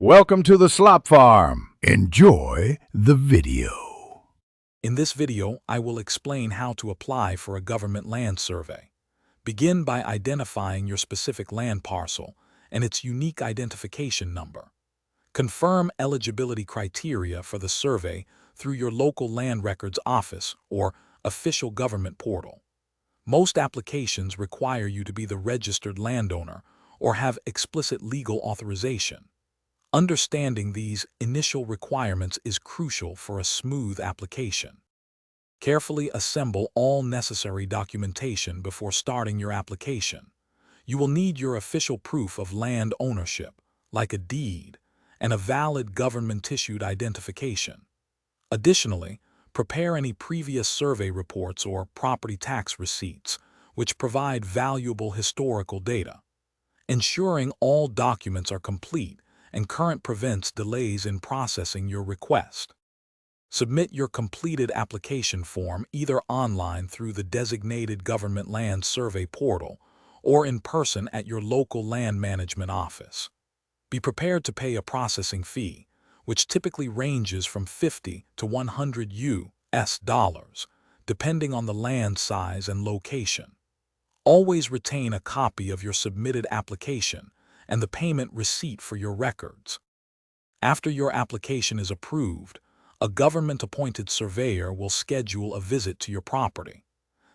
Welcome to the Slop Farm. Enjoy the video. In this video, I will explain how to apply for a government land survey. Begin by identifying your specific land parcel and its unique identification number. Confirm eligibility criteria for the survey through your local land records office or official government portal. Most applications require you to be the registered landowner or have explicit legal authorization. Understanding these initial requirements is crucial for a smooth application. Carefully assemble all necessary documentation before starting your application. You will need your official proof of land ownership, like a deed, and a valid government-issued identification. Additionally, prepare any previous survey reports or property tax receipts, which provide valuable historical data. Ensuring all documents are complete and current prevents delays in processing your request. Submit your completed application form either online through the designated government land survey portal or in person at your local land management office. Be prepared to pay a processing fee, which typically ranges from $50 to $100 US, depending on the land size and location. Always retain a copy of your submitted application and the payment receipt for your records. After your application is approved, a government-appointed surveyor will schedule a visit to your property.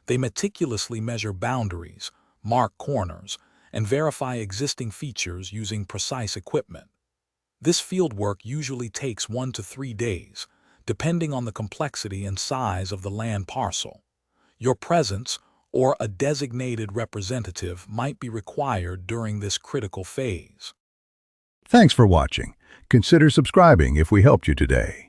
They meticulously measure boundaries, mark corners, and verify existing features using precise equipment. This fieldwork usually takes 1 to 3 days, depending on the complexity and size of the land parcel. Your presence or a designated representative might be required during this critical phase. Thanks for watching. Consider subscribing if we helped you today.